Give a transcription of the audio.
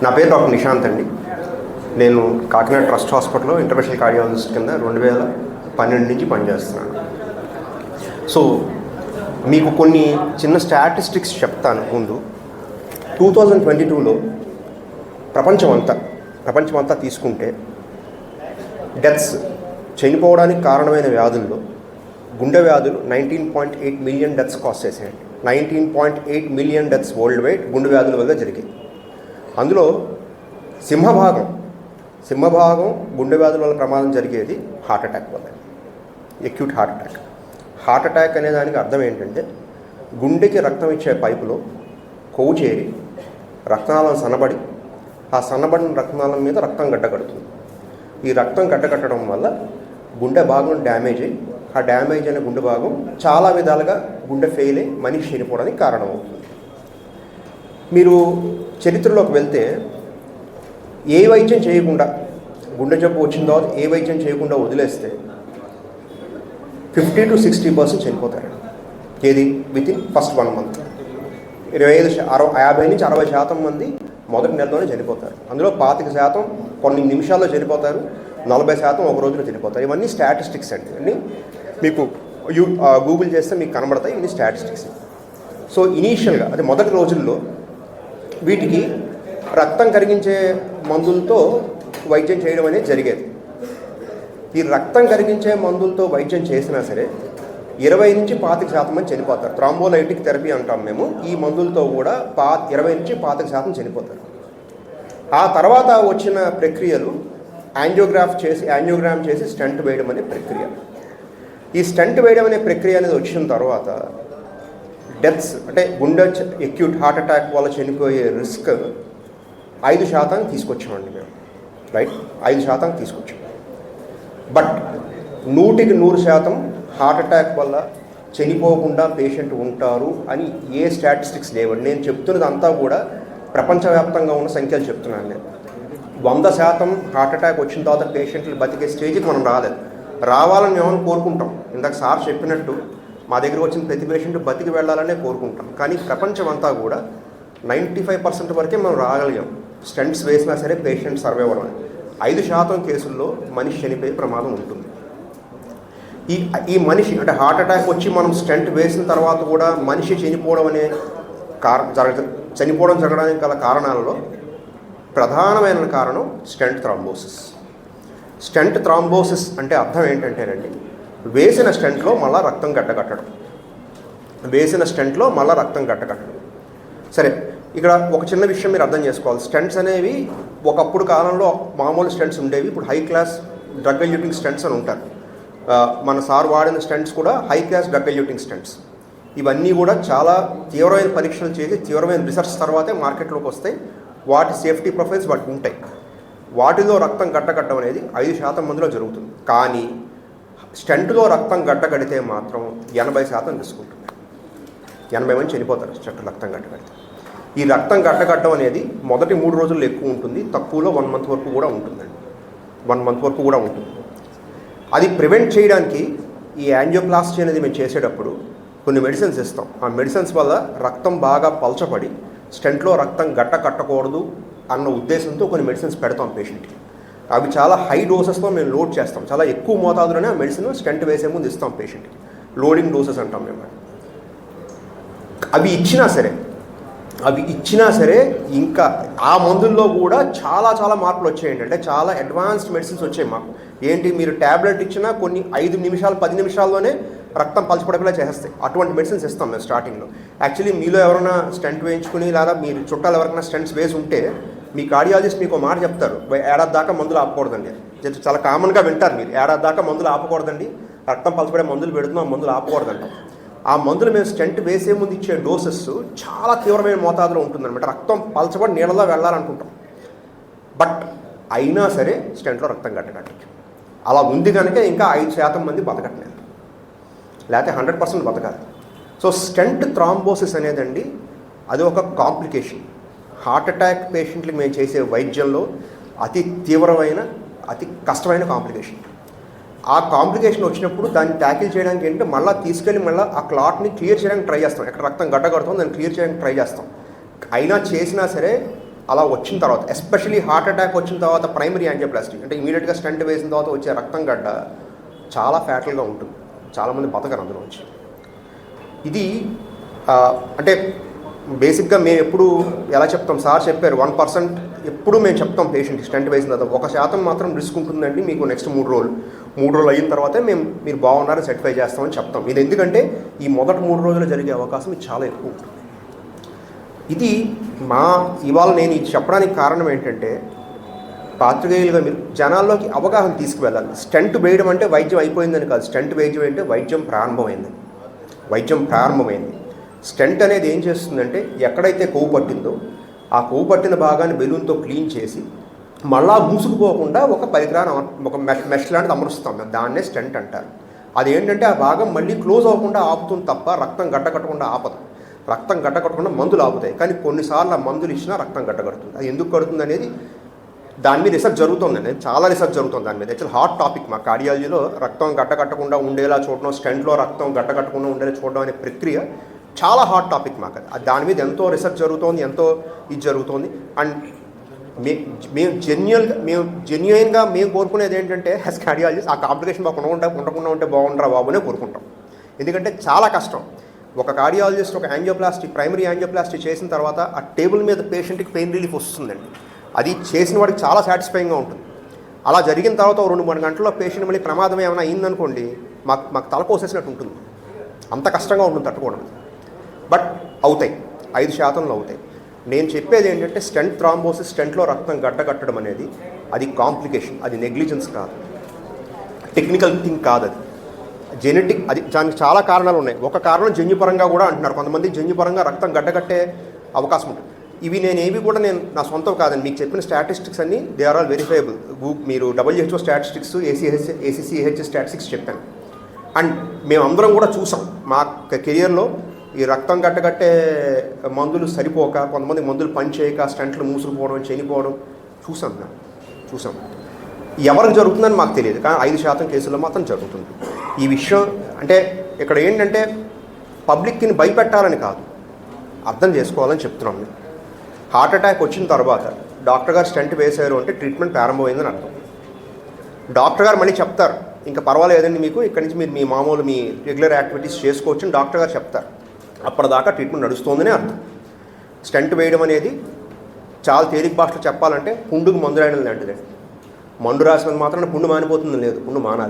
నా పేరు డాక్టర్ నిశాంత్ అండి. నేను కాకినాడ ట్రస్ట్ హాస్పిటల్లో ఇంటర్నేషనల్ కార్డియాలజిస్ట్ కింద 2012 నుంచి పనిచేస్తున్నాను. సో మీకు కొన్ని చిన్న స్టాటిస్టిక్స్ చెప్తాను. ముందు 2022లో ప్రపంచమంతా తీసుకుంటే డెత్స్, చనిపోవడానికి కారణమైన వ్యాధుల్లో గుండె వ్యాధులు 19.8 మిలియన్ డెత్స్ కాస్ట్ చేసాయండి. 19.8 మిలియన్ డెత్స్ వరల్డ్ వైడ్ గుండె వ్యాధుల వల్ల జరిగాయి. అందులో సింహభాగం గుండె వ్యాధుల వల్ల ప్రమాదం జరిగేది హార్ట్ అటాక్ వల్ల, acute heart attack. Heart attack అనే దానికి అర్థం ఏంటంటే గుండెకి రక్తం ఇచ్చే పైపులో కొవ్వు చేరి రక్తనాళం సన్నబడి, ఆ సన్నబడిన రక్తనాళం మీద రక్తం గడ్డకడుతుంది. ఈ రక్తం గడ్డకట్టడం వల్ల గుండె భాగం డ్యామేజ్ అయ్యి, ఆ డ్యామేజ్ అయిన గుండె భాగం చాలా విధాలుగా గుండె ఫెయిల్ అయ్యి మనిషి చనిపోవడానికి కారణమవుతుంది. మీరు చరిత్రలోకి వెళ్తే ఏ వైద్యం చేయకుండా, గుండె జబ్బు వచ్చిన తర్వాత ఏ వైద్యం చేయకుండా వదిలేస్తే 50 to 60% చనిపోతారు. ఏది వితిన్ ఫస్ట్ 1 month. 50 నుంచి 60% మంది మొదటి నెలలోనే చనిపోతారు. అందులో 25% కొన్ని నిమిషాల్లో చనిపోతారు, 40% ఒక రోజులో చనిపోతారు. ఇవన్నీ స్టాటిస్టిక్స్ అండి. అన్నీ మీకు గూగుల్ చేస్తే మీకు కనబడతాయి. ఇవన్నీ స్టాటిస్టిక్స్. సో ఇనీషియల్గా అది మొదటి రోజుల్లో వీటికి రక్తం కరిగించే మందులతో వైద్యం చేయడం అనేది జరిగేది. ఈ రక్తం కరిగించే మందులతో వైద్యం చేసినా సరే 20 నుంచి 25% మంది చనిపోతారు. థ్రాంబోలైటిక్ థెరపీ అంటాం మేము. ఈ మందులతో కూడా 20 నుంచి 25% చనిపోతారు. ఆ తర్వాత వచ్చిన ప్రక్రియలు యాంజియోగ్రామ్ చేసి స్టంట్ వేయడం అనే ప్రక్రియ. ఈ స్టంట్ వేయడం అనే ప్రక్రియ అనేది వచ్చిన తర్వాత డెత్స్, అంటే గుండె ఎక్యూట్ హార్ట్ అటాక్ వల్ల చనిపోయే రిస్క్ 5% తీసుకొచ్చామండి మేము. రైట్, 5% తీసుకొచ్చాం. బట్ 100% హార్ట్ అటాక్ వల్ల చనిపోకుండా పేషెంట్ ఉంటారు అని ఏ స్టాటిస్టిక్స్ లేవండి. నేను చెప్తున్నది అంతా కూడా ప్రపంచవ్యాప్తంగా ఉన్న సంఖ్యలు చెప్తున్నాను. నేను 100% హార్ట్ అటాక్ వచ్చిన తర్వాత పేషెంట్లు బతికే స్టేజ్కి మనం రావాలని మేము కోరుకుంటాం. ఇందాక సార్ చెప్పినట్టు మా దగ్గరకు వచ్చిన ప్రతి పేషెంట్ బతికి వెళ్ళాలనే కోరుకుంటాం. కానీ ప్రపంచం అంతా కూడా 95% వరకే మనం రాగలిగాం. స్టంట్స్ వేసినా సరే పేషెంట్ సర్వే అవ్వడం. 5% కేసుల్లో మనిషి చనిపోయే ప్రమాదం ఉంటుంది. ఈ మనిషి అంటే హార్ట్ అటాక్ వచ్చి మనం స్టంట్ వేసిన తర్వాత కూడా మనిషి చనిపోవడం అనే చనిపోవడం జరగడానికి గల కారణాలలో ప్రధానమైన కారణం స్టంట్ థ్రాంబోసిస్. స్టంట్ థ్రాంబోసిస్ అంటే అర్థం ఏంటంటేనండి, వేసిన స్టంట్లో మళ్ళీ రక్తం గట్టకట్టడం. సరే, ఇక్కడ ఒక చిన్న విషయం మీరు అర్థం చేసుకోవాలి. స్టంట్స్ అనేవి ఒకప్పుడు కాలంలో మామూలు స్టంట్స్ ఉండేవి. ఇప్పుడు high class drug eluting stents అని ఉంటారు. మన సార్ వాడిన స్టంట్స్ కూడా high class drug eluting stents. ఇవన్నీ కూడా చాలా తీవ్రమైన పరీక్షలు చేసి తీవ్రమైన రిసర్చ్ తర్వాతే మార్కెట్లోకి వస్తాయి. వాటి సేఫ్టీ ప్రొఫైల్స్ వాటికి ఉంటాయి. వాటిలో రక్తం గట్టకట్టడం అనేది 5% మందిలో జరుగుతుంది. కానీ స్టంట్లో రక్తం గట్టకడితే మాత్రం 80% రిస్క్ ఉంటుంది. 80 మంది చనిపోతారు స్టంట్ రక్తం గట్టకడితే. ఈ రక్తం గట్టకట్టడం అనేది మొదటి 3 రోజుల్లో ఎక్కువ ఉంటుంది, తక్కువలో 1 month వరకు కూడా ఉంటుందండి. 1 month వరకు కూడా ఉంటుంది. అది ప్రివెంట్ చేయడానికి ఈ యాంజియోప్లాస్టీ అనేది మేము చేసేటప్పుడు కొన్ని మెడిసిన్స్ ఇస్తాం. ఆ మెడిసిన్స్ వల్ల రక్తం బాగా పల్చబడి స్టంట్లో రక్తం కట్టకూడదు అన్న ఉద్దేశంతో కొన్ని మెడిసిన్స్ పెడతాం పేషెంట్కి. అవి చాలా హై డోసెస్లో మేము లోడ్ చేస్తాం. చాలా ఎక్కువ మోతాదులోనే ఆ మెడిసిన్ స్టంట్ వేసే ముందు ఇస్తాం పేషెంట్కి. లోడింగ్ డోసెస్ అంటాం మేము. అవి ఇచ్చినా సరే ఇంకా ఆ మందుల్లో కూడా చాలా మార్పులు వచ్చాయండి. అంటే చాలా అడ్వాన్స్డ్ మెడిసిన్స్ వచ్చాయి మాకు. ఏంటి, మీరు ట్యాబ్లెట్ ఇచ్చినా కొన్ని 5 నిమిషాలు 10 నిమిషాల్లోనే రక్తం పలచపడేలా చేసేస్తాయి. అటువంటి మెడిసిన్స్ ఇస్తాం మేము స్టార్టింగ్లో. యాక్చువల్లీ మీలో ఎవరైనా స్టంట్ వేయించుకుని లేదా మీరు చుట్టాలు ఎవరైనా స్టంట్స్ వేసి ఉంటే మీ కార్డియాలజిస్ట్ మీకు మాట చెప్తారు, ఏడాది దాకా మందులు ఆపకూడదండి. చాలా కామన్గా వింటారు మీరు, ఏడాది దాకా మందులు ఆపకూడదండి, రక్తం పలచపడే మందులు పెడుతున్నాం, మందులు ఆపకూడదండి. ఆ మందులు మేము స్టంట్ వేసే ముందు ఇచ్చే డోసెస్ చాలా తీవ్రమైన మోతాదులో ఉంటుందన్నమాట. రక్తం పలచబడి నీళ్ళలో వెళ్ళాలనుకుంటాం. బట్ అయినా సరే స్టంట్లో రక్తం గట్టకట్టచ్చు. అలా ఉంది కనుక ఇంకా 5% మంది బతకట్లేదు, లేకపోతే 100% బతకాలి. సో స్టంట్ థ్రాంబోసిస్ అనేదండి అది ఒక కాంప్లికేషన్. హార్ట్ అటాక్ పేషెంట్లకు మేము చేసే వైద్యంలో అతి తీవ్రమైన, అతి కష్టమైన కాంప్లికేషన్. ఆ కాంప్లికేషన్ వచ్చినప్పుడు దాన్ని ట్యాకిల్ చేయడానికి ఏంటంటే మళ్ళీ తీసుకెళ్ళి మళ్ళీ ఆ క్లాట్ని క్లియర్ చేయడానికి ట్రై చేస్తాం. ఎక్కడ రక్తం గడ్డ కడుతుందో దాన్ని క్లియర్ చేయడానికి ట్రై చేస్తాం. అయినా చేసినా సరే అలా వచ్చిన తర్వాత ఎస్పెషలీ హార్ట్ అటాక్ వచ్చిన తర్వాత ప్రైమరీ యాంజియోప్లాస్టీ అంటే ఇమీడియట్గా స్టంట్ వేసిన తర్వాత వచ్చే రక్తం గడ్డ చాలా ఫ్యాటల్గా ఉంటుంది, చాలామంది బతకరు అందులో వచ్చి. ఇది అంటే బేసిక్గా మేము ఎప్పుడు ఎలా చెప్తాం, సార్ చెప్పారు 1% ఎప్పుడు మేము చెప్తాం పేషెంట్కి స్టంట్ వేసిన తర్వాత 1% మాత్రం రిస్క్ ఉంటుందండి మీకు నెక్స్ట్ 3 రోజులు అయిన తర్వాతే మీరు బాగున్నారని సర్టిఫై చేస్తామని చెప్తాం. ఇది ఎందుకంటే ఈ మొదటి 3 రోజులు జరిగే అవకాశం ఇది చాలా ఎక్కువ ఉంటుంది. ఇది ఇవాళ నేను ఇది చెప్పడానికి కారణం ఏంటంటే పాత్రికేయులుగా మీరు జనాల్లోకి అవగాహన తీసుకువెళ్ళాలి. స్టంట్ వేయడం అంటే వైద్యం అయిపోయిందని కాదు, స్టంట్ వేయడం అంటే వైద్యం ప్రారంభమైంది. స్టంట్ అనేది ఏం చేస్తుందంటే ఎక్కడైతే కొవ్వు పట్టిందో ఆ కొవ్వు పట్టిన భాగాన్ని బెలూన్తో క్లీన్ చేసి మళ్ళా మూసుకుపోకుండా ఒక పరికరాన్ని ఒక మెష్ లాంటిది అమరుస్తాం, దాన్నే స్టంట్ అంటారు. అదేంటంటే ఆ భాగం మళ్ళీ క్లోజ్ అవ్వకుండా ఆపుతుంది తప్ప రక్తం గడ్డకట్టకుండా ఆపదు. రక్తం గడ్డకట్టకుండా మందులు ఆపుతాయి, కానీ కొన్నిసార్లు ఆ మందులు ఇచ్చినా రక్తం గడ్డకడుతుంది. అది ఎందుకు కడుతుంది అనేది దాని మీద రీసెర్చ్ జరుగుతుందండి, చాలా రీసెర్చ్ జరుగుతుంది దాని మీద. యాక్చువల్ హాట్ టాపిక్ మా కార్డియాలజీలో రక్తం గడ్డకట్టకుండా ఉండేలా చూడడం, స్టంట్లో రక్తం గడ్డకట్టకుండా ఉండేలా చూడడం అనే ప్రక్రియ చాలా హాట్ టాపిక్ మాకు. అది దాని మీద ఎంతో రీసెర్చ్ జరుగుతోంది, ఎంతో ఇది జరుగుతోంది. అండ్ మేము జెన్యున్గా మేము కోరుకునేది ఏంటంటే యాజ్ కార్డియాలజిస్ట్ ఆ కాంప్లికేషన్ మాకు ఉండకుండా ఉంటే బాగుంటారా బాబునే కోరుకుంటాం. ఎందుకంటే చాలా కష్టం. ఒక కార్డియాలజిస్ట్ ఒక యాంజియోప్లాస్టీ ప్రైమరీ యాంజియోప్లాస్టీ చేసిన తర్వాత ఆ టేబుల్ మీద పేషెంట్కి పెయిన్ రిలీఫ్ వస్తుందండి. అది చేసిన వాడికి చాలా సాటిస్ఫైయింగ్గా ఉంటుంది. అలా జరిగిన తర్వాత 2-3 గంటల్లో పేషెంట్ మళ్ళీ ప్రమాదం ఏమైనా అయిందనుకోండి మాకు తలకోసేసినట్టు ఉంటుంది. అంత కష్టంగా ఉంటుంది తట్టుకోవడం. బట్ అవుతాయి, 5% అవుతాయి. నేను చెప్పేది ఏంటంటే స్టెంట్ థ్రాంబోసిస్, స్టెంట్లో రక్తం గడ్డకట్టడం అనేది అది కాంప్లికేషన్, అది నెగ్లిజెన్స్ కాదు, టెక్నికల్ థింగ్ కాదు, అది జెనెటిక్. అది దానికి చాలా కారణాలు ఉన్నాయి. ఒక కారణం జన్యుపరంగా కూడా అంటున్నారు కొంతమంది, జన్యుపరంగా రక్తం గడ్డకట్టే అవకాశం ఉంటుంది. ఇవి నేనేవి కూడా నా సొంతం కాదండి, మీకు చెప్పిన స్టాటిస్టిక్స్ అన్నీ దే ఆర్ ఆల్ వెరిఫైబుల్. మీరు WHO స్టాటిస్టిక్స్, ACCH స్టాటిస్టిక్స్ చెప్పాను. అండ్ మేమందరం కూడా చూసాం మా కెరియర్లో ఈ రక్తం గట్టగట్టే మందులు సరిపోక కొంతమంది మందులు పనిచేయక స్టంట్లు మూసుకుపోవడం, చనిపోవడం చూసాం. ఎవరికి జరుగుతుందని మాకు తెలియదు, కానీ 5% కేసుల్లో మాత్రం జరుగుతుంది. ఈ విషయం అంటే ఇక్కడ ఏంటంటే పబ్లిక్ని భయపెట్టాలని కాదు, అర్థం చేసుకోవాలని చెప్తున్నాం. మేము హార్ట్ అటాక్ వచ్చిన తర్వాత డాక్టర్ గారు స్టంట్ వేశారు అంటే ట్రీట్మెంట్ ప్రారంభమైందని అర్థం. డాక్టర్ గారు మళ్ళీ చెప్తారు ఇంకా పర్వాలేదండి మీకు, ఇక్కడి నుంచి మీరు మీ మామూలు మీ రెగ్యులర్ యాక్టివిటీస్ చేసుకోవచ్చు అని డాక్టర్ గారు చెప్తారు. అప్పటిదాకా ట్రీట్మెంట్ నడుస్తుందని అర్థం. స్టంట్ వేయడం అనేది చాలా తేలిక భాషలో చెప్పాలంటే పుండుకు మందు రాయడం లాంటిదండి. మందు రాసినంత మాత్రాన పుండు మానిపోతుంది లేదు, పుండు మానాలి.